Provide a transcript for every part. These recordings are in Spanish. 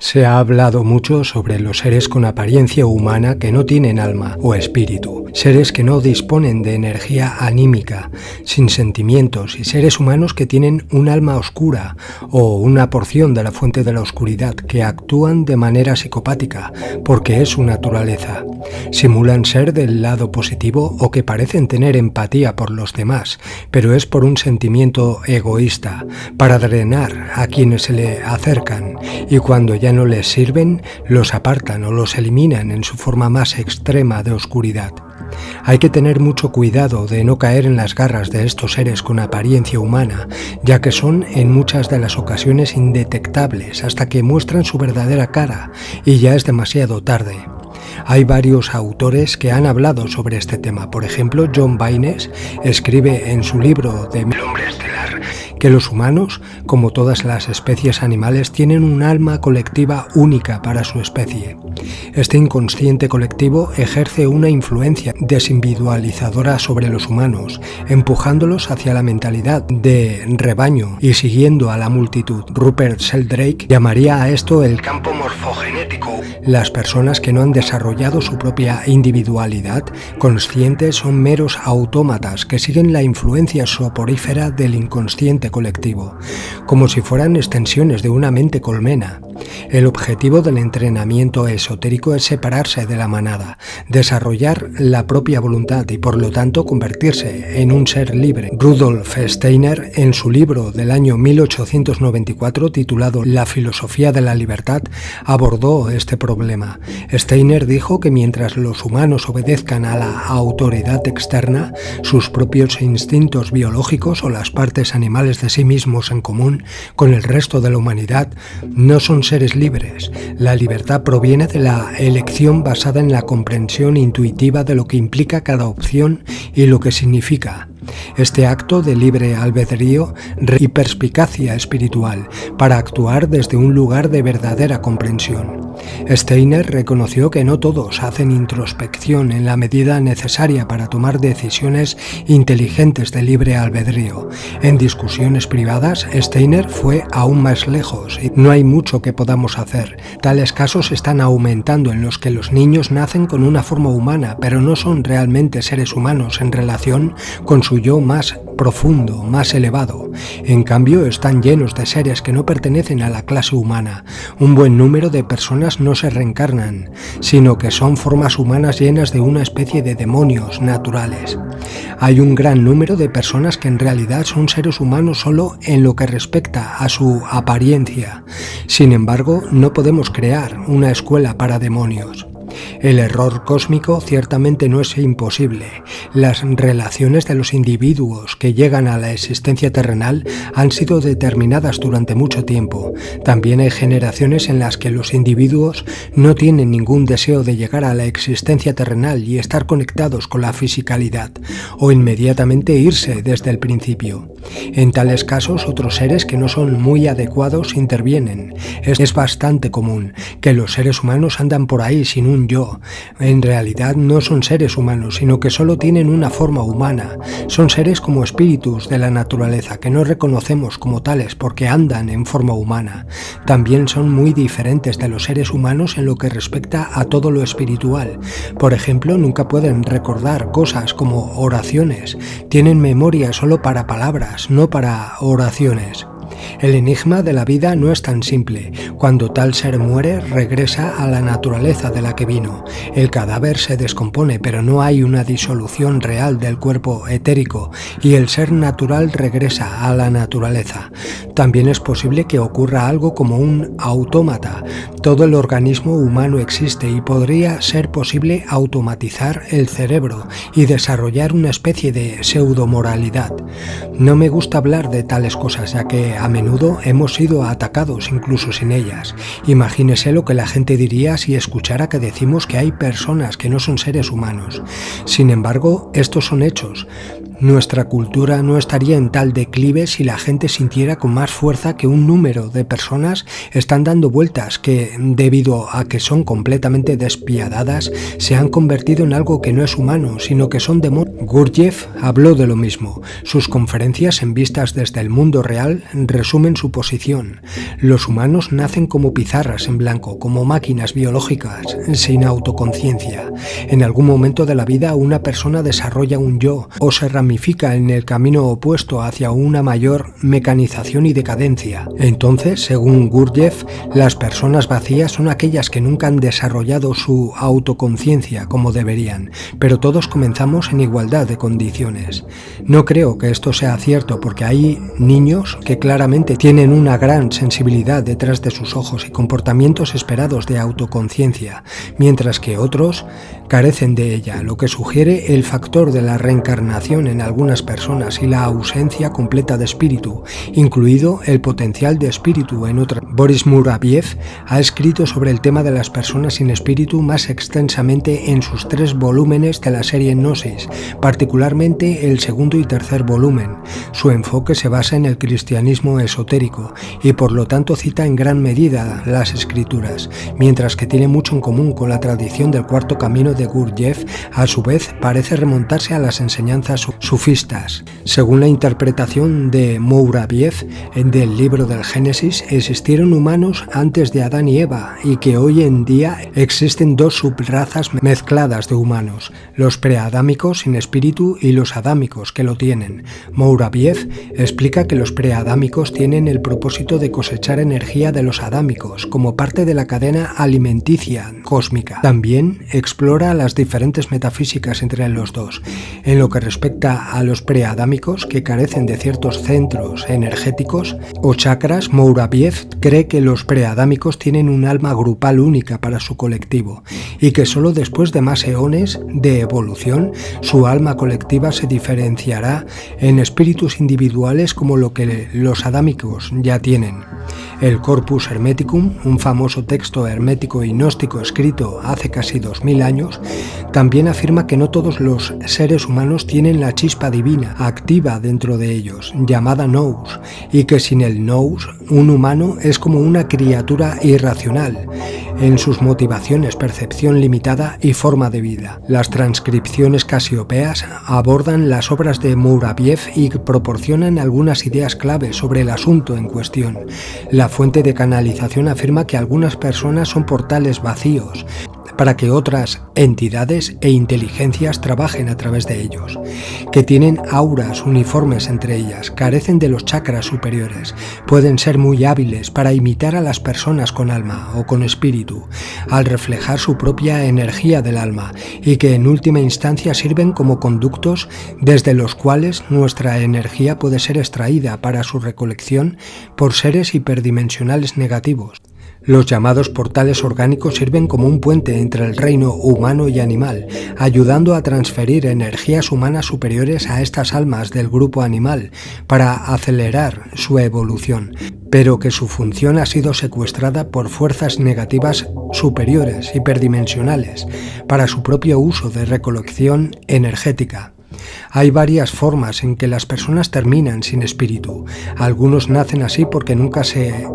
Se ha hablado mucho sobre los seres con apariencia humana que no tienen alma o espíritu, seres que no disponen de energía anímica, sin sentimientos, y seres humanos que tienen un alma oscura o una porción de la fuente de la oscuridad, que actúan de manera psicopática porque es su naturaleza. Simulan ser del lado positivo o que parecen tener empatía por los demás, pero es por un sentimiento egoísta, para drenar a quienes se le acercan, y cuando ya no les sirven, los apartan o los eliminan en su forma más extrema de oscuridad. Hay que tener mucho cuidado de no caer en las garras de estos seres con apariencia humana, ya que son en muchas de las ocasiones indetectables hasta que muestran su verdadera cara y ya es demasiado tarde. Hay varios autores que han hablado sobre este tema. Por ejemplo, John Baines escribe en su libro de El hombre estelar que los humanos, como todas las especies animales, tienen un alma colectiva única para su especie. Este inconsciente colectivo ejerce una influencia desindividualizadora sobre los humanos, empujándolos hacia la mentalidad de rebaño y siguiendo a la multitud. Rupert Sheldrake llamaría a esto el campo morfogenético. Las personas que no han desarrollado su propia individualidad consciente son meros autómatas que siguen la influencia soporífera del inconsciente colectivo, como si fueran extensiones de una mente colmena. El objetivo del entrenamiento esotérico es separarse de la manada, desarrollar la propia voluntad y por lo tanto convertirse en un ser libre. Rudolf Steiner, en su libro del año 1894 titulado La filosofía de la libertad, abordó este problema. Steiner dijo que mientras los humanos obedezcan a la autoridad externa, sus propios instintos biológicos o las partes animales de sí mismos en común con el resto de la humanidad no son seres libres. La libertad proviene de la elección basada en la comprensión intuitiva de lo que implica cada opción y lo que significa. Este acto de libre albedrío y perspicacia espiritual para actuar desde un lugar de verdadera comprensión. Steiner reconoció que no todos hacen introspección en la medida necesaria para tomar decisiones inteligentes de libre albedrío. En discusiones privadas, Steiner fue aún más lejos y no hay mucho que podamos hacer. Tales casos están aumentando en los que los niños nacen con una forma humana, pero no son realmente seres humanos en relación con su yo más profundo, más elevado. En cambio, están llenos de seres que no pertenecen a la clase humana. Un buen número de personas no se reencarnan, sino que son formas humanas llenas de una especie de demonios naturales. Hay un gran número de personas que en realidad son seres humanos solo en lo que respecta a su apariencia. Sin embargo, no podemos crear una escuela para demonios. El error cósmico ciertamente no es imposible. Las relaciones de los individuos que llegan a la existencia terrenal han sido determinadas durante mucho tiempo. También hay generaciones en las que los individuos no tienen ningún deseo de llegar a la existencia terrenal y estar conectados con la fisicalidad, o inmediatamente irse desde el principio. En tales casos, otros seres que no son muy adecuados intervienen. Es bastante común que los seres humanos andan por ahí sin un yo. En realidad no son seres humanos, sino que solo tienen una forma humana. Son seres como espíritus de la naturaleza que no reconocemos como tales porque andan en forma humana. También son muy diferentes de los seres humanos en lo que respecta a todo lo espiritual. Por ejemplo, nunca pueden recordar cosas como oraciones. Tienen memoria solo para palabras, no para oraciones. El enigma de la vida no es tan simple. Cuando tal ser muere, regresa a la naturaleza de la que vino. El cadáver se descompone, pero no hay una disolución real del cuerpo etérico y el ser natural regresa a la naturaleza. También es posible que ocurra algo como un autómata. Todo el organismo humano existe y podría ser posible automatizar el cerebro y desarrollar una especie de pseudomoralidad. No me gusta hablar de tales cosas, ya que a menudo hemos sido atacados incluso sin ellas. Imagínese lo que la gente diría si escuchara que decimos que hay personas que no son seres humanos. Sin embargo, estos son hechos. Nuestra cultura no estaría en tal declive si la gente sintiera con más fuerza que un número de personas están dando vueltas que, debido a que son completamente despiadadas, se han convertido en algo que no es humano, sino que son demonios. Gurdjieff habló de lo mismo. Sus conferencias, en vistas desde el mundo real, resumen su posición. Los humanos nacen como pizarras en blanco, como máquinas biológicas, sin autoconciencia. En algún momento de la vida, una persona desarrolla un yo o se ramifica en el camino opuesto hacia una mayor mecanización y decadencia. Entonces, según Gurdjieff, las personas vacías son aquellas que nunca han desarrollado su autoconciencia como deberían, pero todos comenzamos en igualdad de condiciones. No creo que esto sea cierto porque hay niños que claramente tienen una gran sensibilidad detrás de sus ojos y comportamientos esperados de autoconciencia, mientras que otros carecen de ella, lo que sugiere el factor de la reencarnación en algunas personas y la ausencia completa de espíritu, incluido el potencial de espíritu en otras. Boris Muraviev ha escrito sobre el tema de las personas sin espíritu más extensamente en sus 3 volúmenes de la serie Gnosis, particularmente el segundo y tercer volumen. Su enfoque se basa en el cristianismo esotérico y por lo tanto cita en gran medida las escrituras, mientras que tiene mucho en común con la tradición del cuarto camino de Gurdjieff. A su vez parece remontarse a las enseñanzas sufistas. Según la interpretación de Muraviev del libro del Génesis, existieron humanos antes de Adán y Eva y que hoy en día existen 2 subrazas mezcladas de humanos, los preadámicos sin espíritu y los adámicos que lo tienen. Muraviev explica que los preadámicos tienen el propósito de cosechar energía de los adámicos como parte de la cadena alimenticia cósmica. También explora las diferentes metafísicas entre los dos. En lo que respecta a los preadámicos que carecen de ciertos centros energéticos o chakras, Muraviev cree que los preadámicos tienen un alma grupal única para su colectivo y que solo después de más eones de evolución su alma colectiva se diferenciará en espíritus individuales como lo que los adámicos ya tienen. El Corpus Hermeticum, un famoso texto hermético y gnóstico escrito hace casi 2000 años, también afirma que no todos los seres humanos tienen la chispa divina activa dentro de ellos, llamada nous, y que sin el nous, un humano es como una criatura irracional en sus motivaciones, percepción limitada y forma de vida. Las transcripciones casiopeas abordan las obras de Muraviev y proporcionan algunas ideas claves sobre el asunto en cuestión. La fuente de canalización afirma que algunas personas son portales vacíos para que otras entidades e inteligencias trabajen a través de ellos, que tienen auras uniformes entre ellas, carecen de los chakras superiores, pueden ser muy hábiles para imitar a las personas con alma o con espíritu, al reflejar su propia energía del alma, y que en última instancia sirven como conductos desde los cuales nuestra energía puede ser extraída para su recolección por seres hiperdimensionales negativos. Los llamados portales orgánicos sirven como un puente entre el reino humano y animal, ayudando a transferir energías humanas superiores a estas almas del grupo animal para acelerar su evolución, pero que su función ha sido secuestrada por fuerzas negativas superiores, hiperdimensionales, para su propio uso de recolección energética. Hay varias formas en que las personas terminan sin espíritu. Algunos nacen así porque nunca se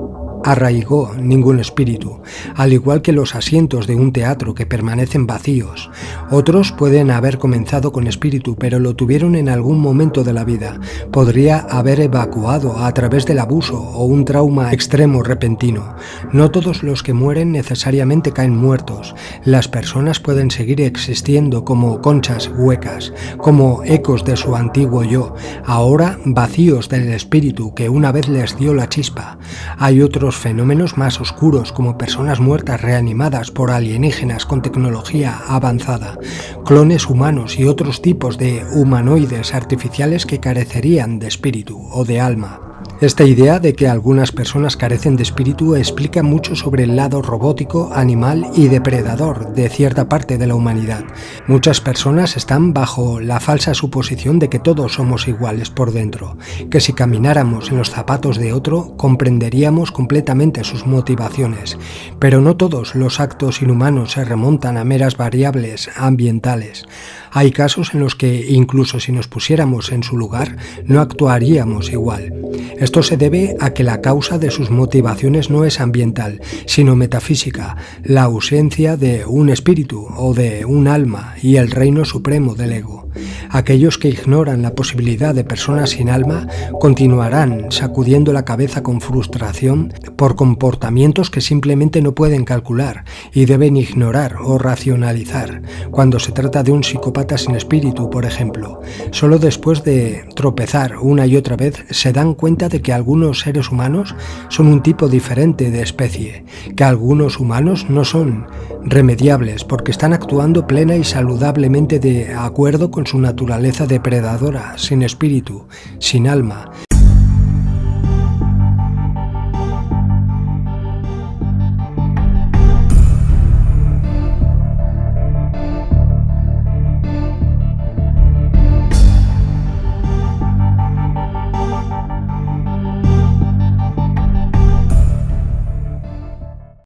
arraigó ningún espíritu, al igual que los asientos de un teatro que permanecen vacíos. Otros pueden haber comenzado con espíritu, pero lo tuvieron en algún momento de la vida. Podría haber evacuado a través del abuso o un trauma extremo repentino. No todos los que mueren necesariamente caen muertos. Las personas pueden seguir existiendo como conchas huecas, como ecos de su antiguo yo, ahora vacíos del espíritu que una vez les dio la chispa. Hay otros fenómenos más oscuros como personas muertas reanimadas por alienígenas con tecnología avanzada, clones humanos y otros tipos de humanoides artificiales que carecerían de espíritu o de alma. Esta idea de que algunas personas carecen de espíritu explica mucho sobre el lado robótico, animal y depredador de cierta parte de la humanidad. Muchas personas están bajo la falsa suposición de que todos somos iguales por dentro, que si camináramos en los zapatos de otro comprenderíamos completamente sus motivaciones. Pero no todos los actos inhumanos se remontan a meras variables ambientales. Hay casos en los que, incluso si nos pusiéramos en su lugar, no actuaríamos igual. Esto se debe a que la causa de sus motivaciones no es ambiental, sino metafísica, la ausencia de un espíritu o de un alma y el reino supremo del ego. Aquellos que ignoran la posibilidad de personas sin alma continuarán sacudiendo la cabeza con frustración por comportamientos que simplemente no pueden calcular y deben ignorar o racionalizar. Cuando se trata de un psicópata sin espíritu, por ejemplo, solo después de tropezar una y otra vez se dan cuenta de que algunos seres humanos son un tipo diferente de especie, que algunos humanos no son remediables porque están actuando plena y saludablemente de acuerdo con su naturaleza depredadora, sin espíritu, sin alma,